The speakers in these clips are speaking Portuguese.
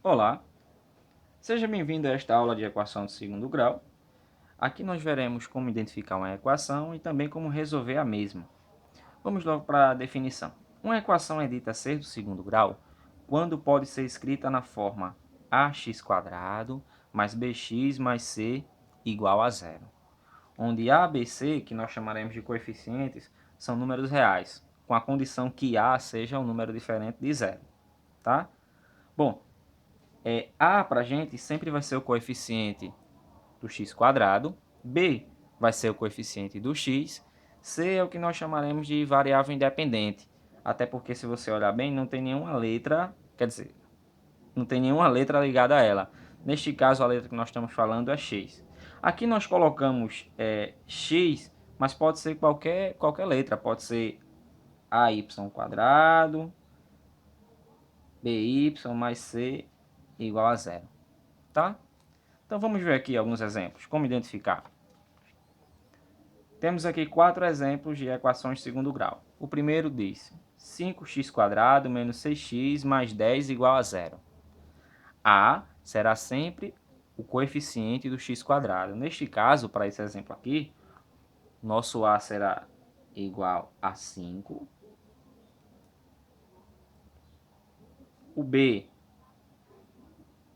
Olá, seja bem-vindo a esta aula de equação de segundo grau. Aqui nós veremos como identificar uma equação e também como resolver a mesma. Vamos logo para a definição. Uma equação é dita ser do segundo grau quando pode ser escrita na forma ax² mais bx mais c igual a zero, onde a, b e c, que nós chamaremos de coeficientes, são números reais, com a condição que a seja um número diferente de zero, tá? Bom, A para a gente sempre vai ser o coeficiente do x², B vai ser o coeficiente do x, C é o que nós chamaremos de variável independente, até porque se você olhar bem, não tem nenhuma letra, quer dizer, não tem nenhuma letra ligada a ela. Neste caso, a letra que nós estamos falando é x. Aqui nós colocamos x, mas pode ser qualquer letra, pode ser AY², BY mais C igual a zero, tá? Então vamos ver aqui alguns exemplos. Como identificar? Temos aqui 4 exemplos de equações de segundo grau. O primeiro diz 5x² menos 6x mais 10 igual a zero. A será sempre o coeficiente do x². Neste caso, para esse exemplo aqui, nosso A será igual a 5. O B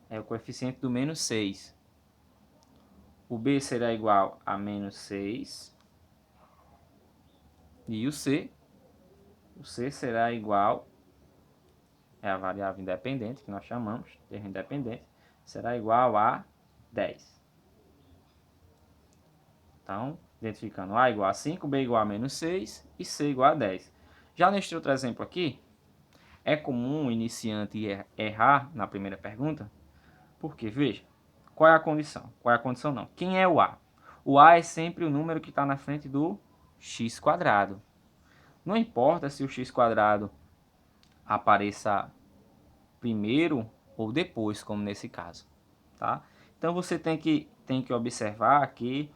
é o coeficiente do menos 6. O B será igual a menos 6. E o C será igual, é a variável independente que nós chamamos, termo independente, será igual a 10. Então, identificando A igual a 5, B igual a menos 6 e C igual a 10. Já neste outro exemplo aqui, é comum o iniciante errar na primeira pergunta, porque, veja, qual é a condição? Qual é a condição não? Quem é o A? O A é sempre o número que está na frente do x². Não importa se o x² apareça primeiro ou depois, como nesse caso, tá? Então você tem que observar que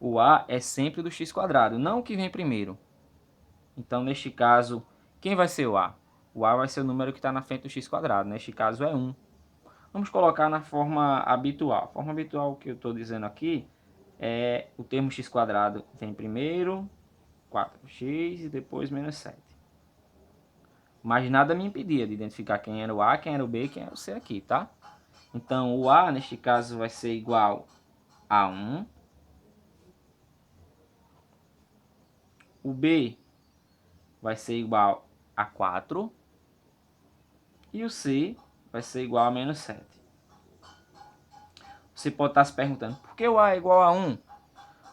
o A é sempre do x², não o que vem primeiro. Então, neste caso, quem vai ser o A? O A vai ser o número que está na frente do x², neste caso é 1. Vamos colocar na forma habitual. A forma habitual que eu estou dizendo aqui é o termo x² vem primeiro, 4x e depois menos 7. Mas nada me impedia de identificar quem era o A, quem era o B e quem era o C aqui, tá? Então, o A, neste caso, vai ser igual a 1. O B vai ser igual a 4. E o C vai ser igual a menos 7. Você pode estar se perguntando, por que o A é igual a 1?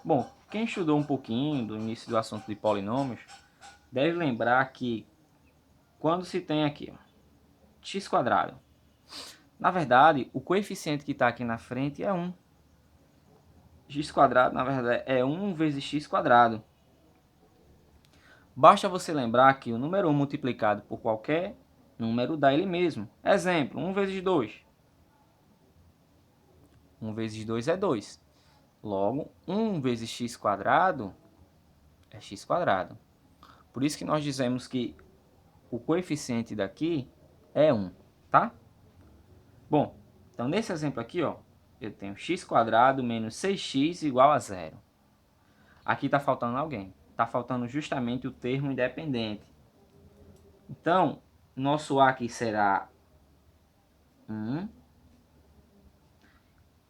Bom, quem estudou um pouquinho do início do assunto de polinômios, deve lembrar que quando se tem aqui x², na verdade, o coeficiente que está aqui na frente é 1. x², na verdade, é 1 vezes x². Basta você lembrar que o número 1 multiplicado por qualquer número dá ele mesmo. Exemplo, 1 vezes 2. 1 vezes 2 é 2. Logo, 1 vezes x² é x². Por isso que nós dizemos que o coeficiente daqui é 1, tá? Bom, então nesse exemplo aqui, ó, eu tenho x² menos 6x igual a zero. Aqui está faltando alguém. Está faltando justamente o termo independente. Então, nosso A aqui será 1.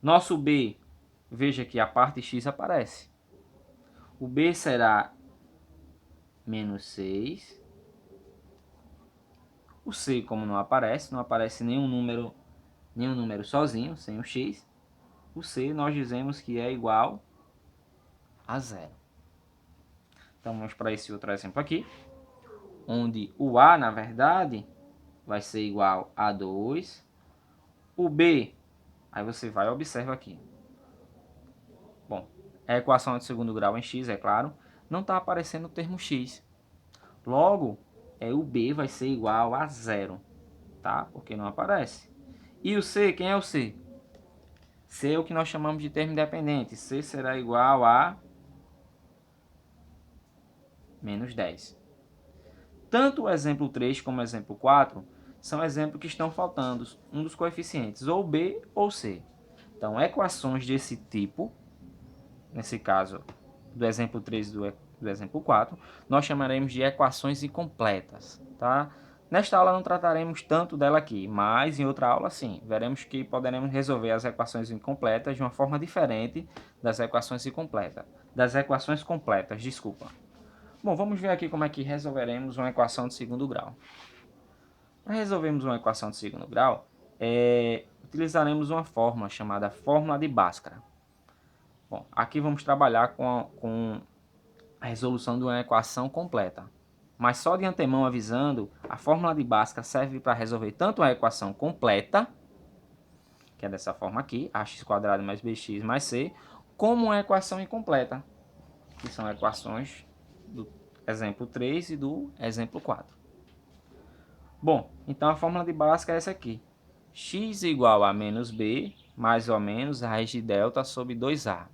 Nosso B, veja que a parte x aparece. O B será menos 6. O C, como não aparece nenhum número sozinho, sem o x. O C nós dizemos que é igual a zero. Então vamos para esse outro exemplo aqui, onde o A, na verdade, vai ser igual a 2. O B, aí você vai e observa aqui. Bom, a equação de segundo grau em x, é claro, não está aparecendo o termo x. Logo, o B vai ser igual a zero, tá? Porque não aparece. E o C, quem é o C? C é o que nós chamamos de termo independente. C será igual a menos 10. Tanto o exemplo 3 como o exemplo 4 são exemplos que estão faltando um dos coeficientes, ou B ou C. Então, equações desse tipo, nesse caso do exemplo 3 e do exemplo 4, nós chamaremos de equações incompletas, tá? Nesta aula não trataremos tanto dela aqui, mas em outra aula sim, veremos que poderemos resolver as equações incompletas de uma forma diferente das equações incompletas, das equações completas, desculpa. Bom, vamos ver aqui como é que resolveremos uma equação de segundo grau. Para resolvermos uma equação de segundo grau, utilizaremos uma fórmula chamada fórmula de Bhaskara. Bom, aqui vamos trabalhar com a resolução de uma equação completa. Mas só de antemão avisando, a fórmula de Bhaskara serve para resolver tanto a equação completa, que é dessa forma aqui, ax² mais bx mais c, como uma equação incompleta, que são equações do exemplo 3 e do exemplo 4. Bom, então a fórmula de Bhaskara é essa aqui. X igual a menos b, mais ou menos raiz de delta sobre 2a.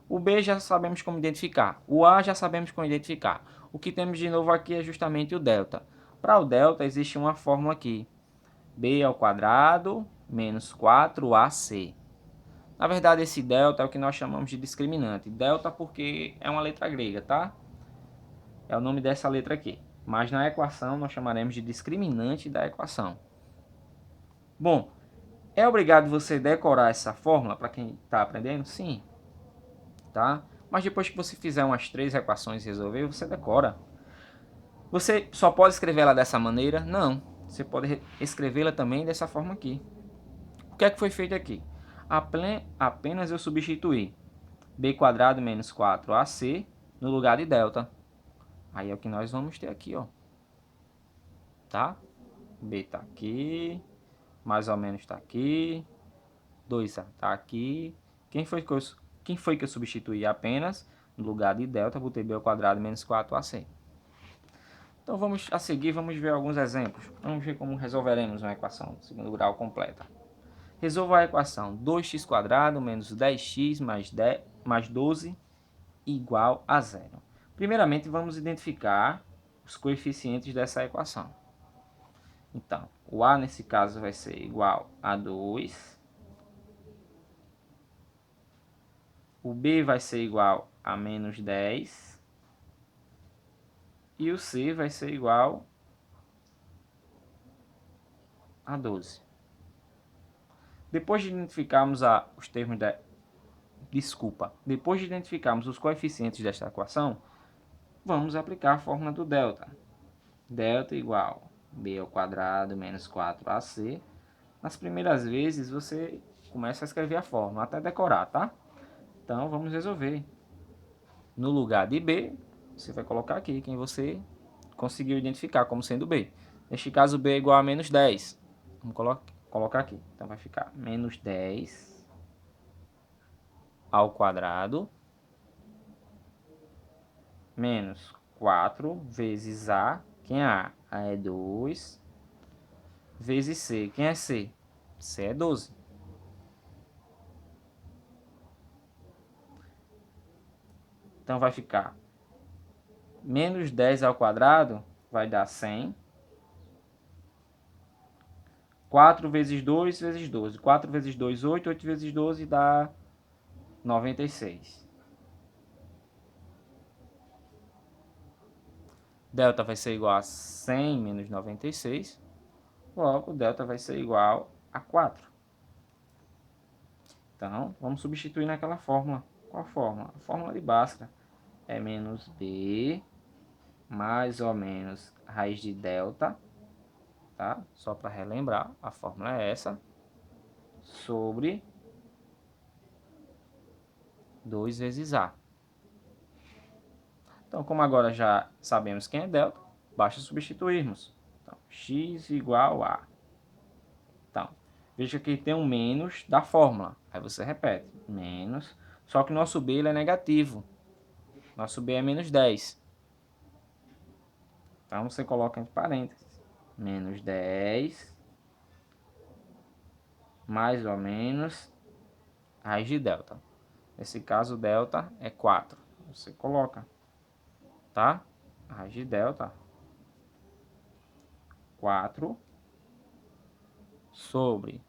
O B já sabemos como identificar. O A já sabemos como identificar. O que temos de novo aqui é justamente o delta. Para o delta existe uma fórmula aqui. B ao quadrado menos 4AC. Na verdade esse delta é o que nós chamamos de discriminante. Delta porque é uma letra grega, tá? É o nome dessa letra aqui. Mas na equação nós chamaremos de discriminante da equação. Bom, é obrigado você decorar essa fórmula para quem está aprendendo? Sim. Tá? Mas depois que você fizer umas 3 equações e resolver, você decora. Você só pode escrevê-la dessa maneira? Não. Você pode escrevê-la também dessa forma aqui. O que é que foi feito aqui? Apenas eu substituí b² menos 4ac no lugar de delta. Aí é o que nós vamos ter aqui, ó. Tá? B tá aqui, mais ou menos tá aqui, 2a tá aqui. Quem foi que eu substituí apenas? No lugar de delta, botei b² menos 4ac. Então a seguir vamos ver alguns exemplos. Vamos ver como resolveremos uma equação de segundo grau completa. Resolva a equação 2x² menos 10x mais 12 igual a zero. Primeiramente vamos identificar os coeficientes dessa equação. Então, o a nesse caso vai ser igual a 2. O b vai ser igual a menos 10. E o c vai ser igual a 12. Depois de identificarmos os termos da... Depois de identificarmos os coeficientes desta equação, vamos aplicar a fórmula do delta. Delta igual b² menos 4ac. Nas primeiras vezes você começa a escrever a fórmula até decorar, tá? Então vamos resolver. No lugar de b, você vai colocar aqui quem você conseguiu identificar como sendo b. Neste caso, b é igual a menos 10. Vamos colocar aqui. Então vai ficar menos 10 ao quadrado menos 4 vezes A. Quem é A? A é 2 vezes C. Quem é C? C é 12. Então vai ficar menos 10 ao quadrado vai dar 100. 4 vezes 2 vezes 12. 4 vezes 2, 8. 8 vezes 12 dá 96. Delta vai ser igual a 100 menos 96. Logo, delta vai ser igual a 4. Então, vamos substituir naquela fórmula. Qual fórmula? A fórmula de Bhaskara é menos b mais ou menos raiz de delta, tá? Só para relembrar, a fórmula é essa, sobre 2 vezes A. Então, como agora já sabemos quem é delta, basta substituirmos. Então, x igual a... Então, veja que tem um menos da fórmula. Aí você repete, menos, só que nosso b ele é negativo. Nosso b é menos 10. Então, você coloca entre parênteses, menos 10, mais ou menos, raiz de delta. Nesse caso, delta é 4. Você coloca, tá? Raiz de delta, 4 sobre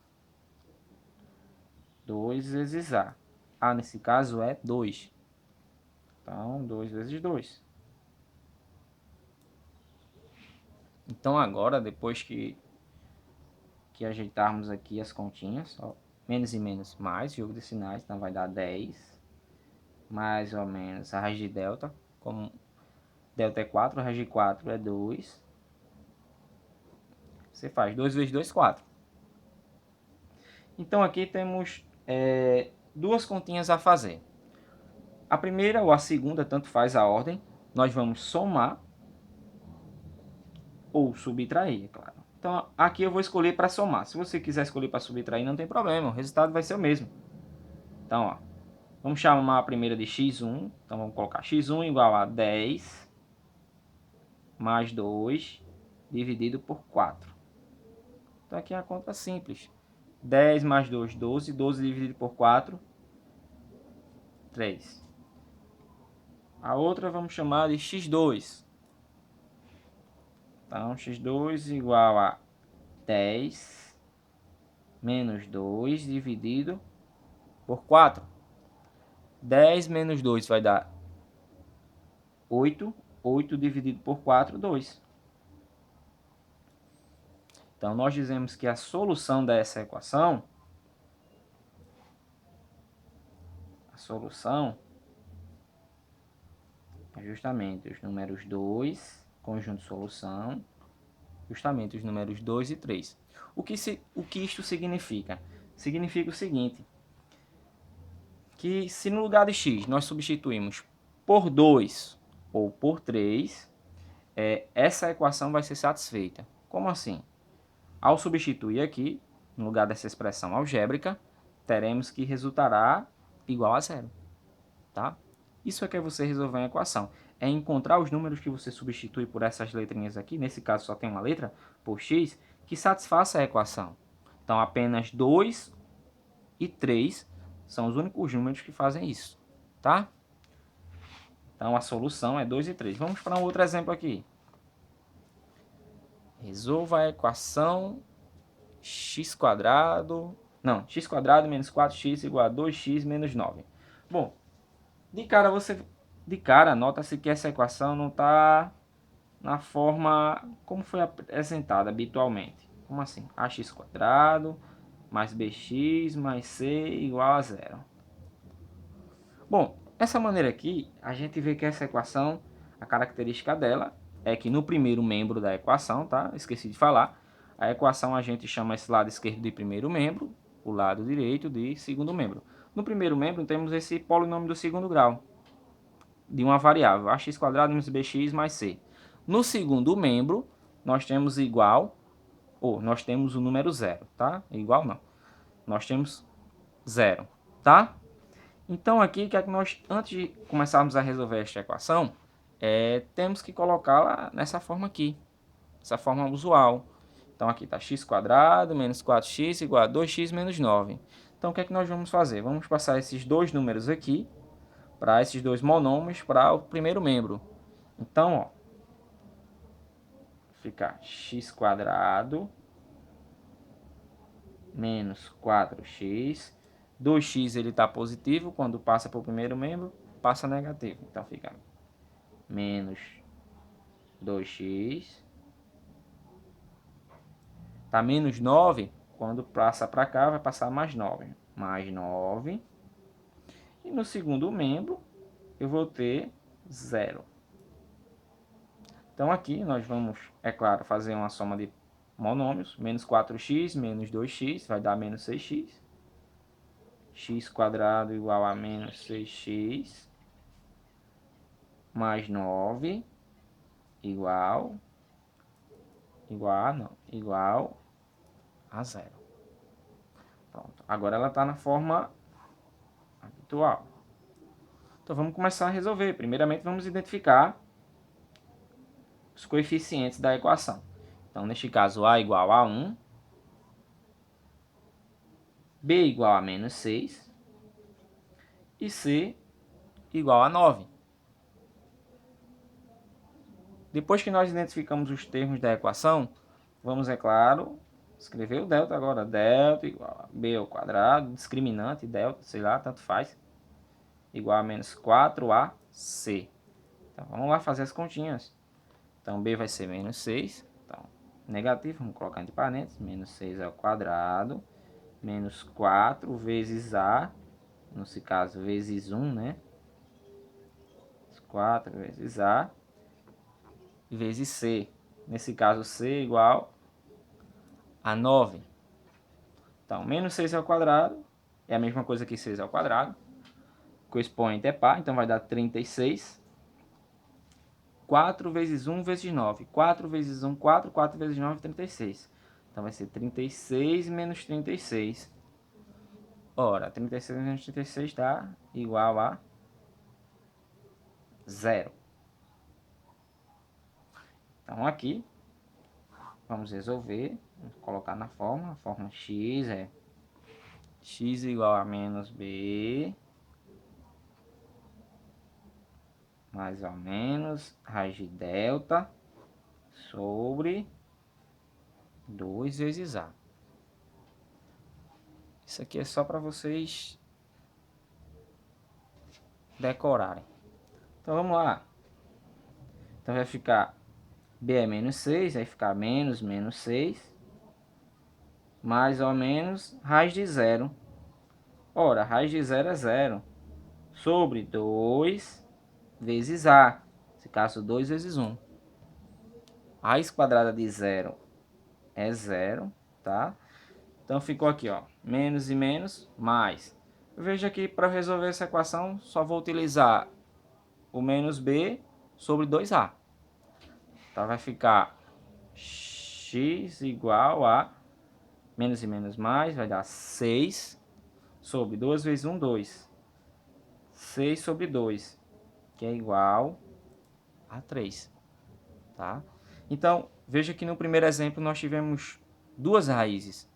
2 vezes A. A, nesse caso, é 2. Então, 2 vezes 2. Então, agora, depois que ajeitarmos aqui as continhas, ó, menos e menos mais, jogo de sinais, então vai dar 10. Mais ou menos a raiz de delta, como delta é 4, a raiz de 4 é 2. Você faz 2 vezes 2, 4. Então aqui temos duas continhas a fazer. A primeira ou a segunda, tanto faz a ordem. Nós vamos somar ou subtrair, é claro. Então aqui eu vou escolher para somar. Se você quiser escolher para subtrair, não tem problema. O resultado vai ser o mesmo. Então, ó, vamos chamar a primeira de x1. Então vamos colocar x1 igual a 10 mais 2 dividido por 4. Então aqui é a conta simples. 10 mais 2, 12. 12 dividido por 4, 3. A outra vamos chamar de x2. Então, x2 igual a 10 menos 2 dividido por 4. 10 menos 2 vai dar 8. 8 dividido por 4, 2. Então, nós dizemos que a solução dessa equação, é justamente os números 2, conjunto de solução, justamente os números 2 e 3. O que isto significa? Significa o seguinte, que se no lugar de x nós substituímos por 2 ou por 3, essa equação vai ser satisfeita. Como assim? Ao substituir aqui, no lugar dessa expressão algébrica, teremos que resultará igual a zero. Tá? Isso é que é você resolver uma equação. É encontrar os números que você substitui por essas letrinhas aqui, nesse caso só tem uma letra, por x, que satisfaça a equação. Então, apenas 2 e 3 são os únicos números que fazem isso. Tá? Então, a solução é 2 e 3. Vamos para um outro exemplo aqui. Resolva a equação x², x² menos 4x igual a 2x menos 9. Bom, de cara, nota-se que essa equação não está na forma como foi apresentada habitualmente. Como assim? Ax² mais bx mais c igual a zero. Bom, dessa maneira aqui, a gente vê que essa equação, a característica dela é que no primeiro membro da equação, tá? Esqueci de falar, a equação a gente chama esse lado esquerdo de primeiro membro, o lado direito de segundo membro. No primeiro membro temos esse polinômio do segundo grau, de uma variável, ax² menos bx mais c. No segundo membro, nós temos igual, ou nós temos o número zero, tá? Igual não. Nós temos zero, tá? Então aqui, que é que nós, antes de começarmos a resolver esta equação, temos que colocá-la nessa forma aqui, essa forma usual. Então aqui está x² menos 4x igual a 2x menos 9. Então o que é que nós vamos fazer? Vamos passar esses dois números aqui, para esses dois monômios, para o primeiro membro. Então, ó, fica x² menos 4x. 2x ele está positivo, quando passa para o primeiro membro, passa negativo. Então fica menos 2x. Tá menos 9, quando passa para cá vai passar mais 9. Mais 9. E no segundo membro eu vou ter 0. Então aqui nós vamos, é claro, fazer uma soma de monômios. Menos 4x menos 2x vai dar menos 6x. x² igual a menos 6x mais 9 igual a zero. Pronto. Agora ela está na forma habitual. Então vamos começar a resolver. Primeiramente vamos identificar os coeficientes da equação. Então neste caso a igual a 1, b igual a menos 6 e c igual a 9. Depois que nós identificamos os termos da equação, vamos, é claro, escrever o delta agora. Delta igual a b ao quadrado, discriminante, delta, sei lá, tanto faz. Igual a menos 4ac. Então, vamos lá fazer as continhas. Então, b vai ser menos 6. Então, negativo, vamos colocar entre parênteses. Menos 6 ao quadrado. Menos 4 vezes a. Nesse caso, vezes 1, né? 4 vezes a. Vezes c. Nesse caso, c igual a 9. Então, menos 6 ao quadrado é a mesma coisa que 6 ao quadrado. O expoente é par, então vai dar 36. 4 vezes 1 vezes 9. 4 vezes 1, 4. 4 vezes 9, 36. Então, vai ser 36 menos 36. Ora, 36 menos 36 dá igual a 0. Então, aqui, vamos resolver. Vamos colocar na fórmula. A fórmula x é x igual a menos b mais ou menos raiz de delta sobre 2 vezes a. Isso aqui é só para vocês decorarem. Então vamos lá. Então vai ficar b é menos 6, vai ficar menos 6, mais ou menos raiz de 0. Ora, raiz de 0 é 0, sobre 2 vezes a. Nesse caso, 2 vezes 1. Raiz quadrada de 0 é 0, tá? Então ficou aqui, ó, menos e menos, mais. Eu vejo aqui, para resolver essa equação, só vou utilizar o menos b sobre 2a. Então vai ficar x igual a menos e menos mais, vai dar 6 sobre 2 vezes 1, 2. 6 sobre 2, que é igual a 3, tá? Então, veja que no primeiro exemplo nós tivemos duas raízes.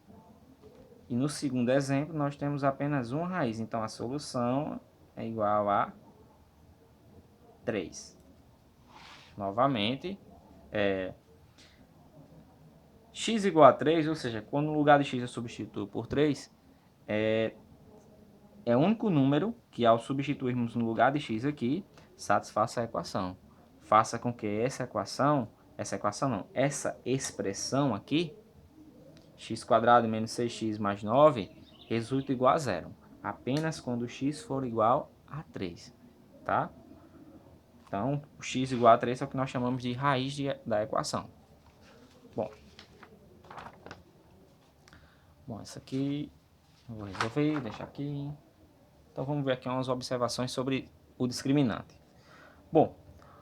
E no segundo exemplo nós temos apenas uma raiz. Então, a solução é igual a 3. Novamente, x igual a 3, ou seja, quando no lugar de x eu substituo por 3, é o único número que, ao substituirmos no lugar de x aqui, satisfaça a equação. Faça com que essa expressão aqui, x² menos 6x mais 9, resulte igual a 0. Apenas quando x for igual a 3, tá? Então, o x igual a 3 é o que nós chamamos de raiz da equação. Bom, essa aqui eu vou resolver, deixar aqui. Então, vamos ver aqui umas observações sobre o discriminante. Bom,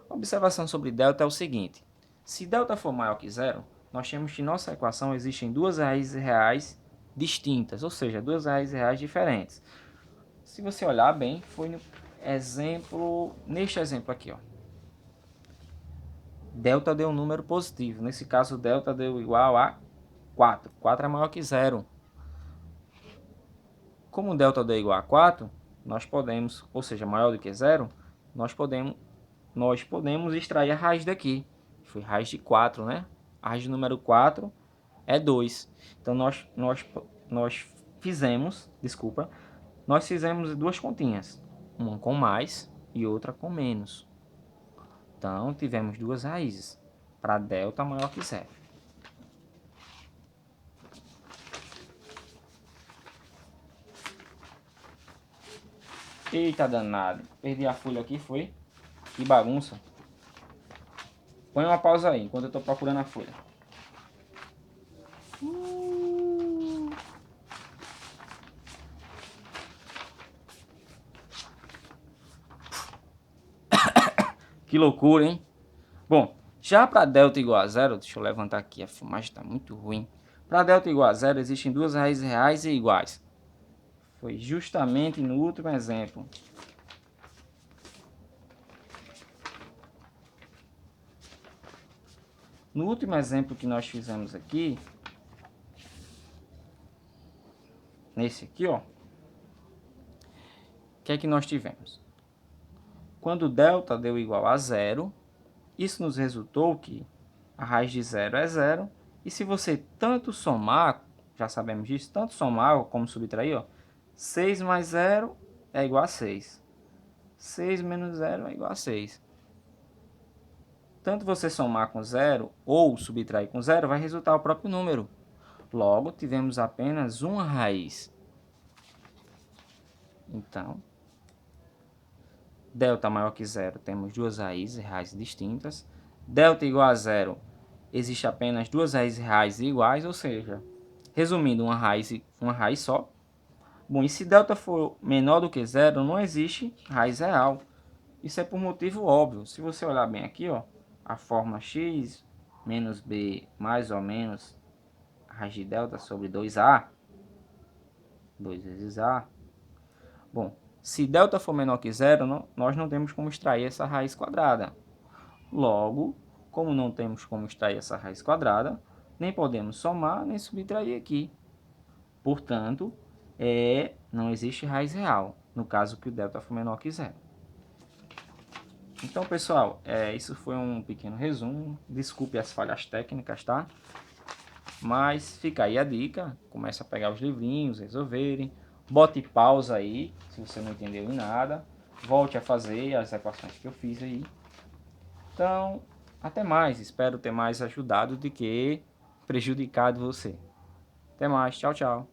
a observação sobre delta é o seguinte. Se delta for maior que 0, nós temos que em nossa equação existem duas raízes reais distintas, ou seja, duas raízes reais diferentes. Se você olhar bem, foi no exemplo, neste exemplo aqui, ó. Delta deu um número positivo. Nesse caso, delta deu igual a 4. 4 é maior que 0. Como delta deu igual a 4, nós podemos, ou seja, maior do que 0, nós podemos extrair a raiz daqui. Foi raiz de 4, né? A raiz do número 4 é 2. Então, nós fizemos duas continhas. Uma com mais e outra com menos. Então, tivemos duas raízes para delta maior que 0. Eita danado, perdi a folha aqui, foi? Que bagunça. Põe uma pausa aí, enquanto eu estou procurando a folha. Que loucura, hein? Bom, já para delta igual a 0, deixa eu levantar aqui, a filmagem está muito ruim. Para delta igual a 0, existem duas raízes reais e iguais. Foi justamente no último exemplo. No último exemplo que nós fizemos aqui, nesse aqui, ó, o que é que nós tivemos? Quando delta deu igual a 0, isso nos resultou que a raiz de 0 é 0 E se você tanto somar, já sabemos disso, tanto somar como subtrair, ó, 6 mais 0 é igual a 6. 6 menos 0 é igual a 6. Tanto você somar com 0 ou subtrair com 0 vai resultar o próprio número. Logo, tivemos apenas uma raiz. Então, delta maior que 0, temos duas raízes distintas. Delta igual a 0, existe apenas duas raízes iguais, ou seja, resumindo, uma raiz só. Bom, e se delta for menor do que 0, não existe raiz real. Isso é por motivo óbvio. Se você olhar bem aqui, ó, a fórmula x menos b mais ou menos a raiz de delta sobre 2a, 2 vezes a. Bom, se delta for menor que 0, nós não temos como extrair essa raiz quadrada. Logo, como não temos como extrair essa raiz quadrada, nem podemos somar nem subtrair aqui. Portanto, não existe raiz real, no caso que o delta for menor que 0. Então, pessoal, isso foi um pequeno resumo. Desculpe as falhas técnicas, tá? Mas fica aí a dica. Começa a pegar os livrinhos, resolverem. Bote pausa aí, se você não entendeu em nada. Volte a fazer as equações que eu fiz aí. Então, até mais. Espero ter mais ajudado do que prejudicado você. Até mais. Tchau, tchau.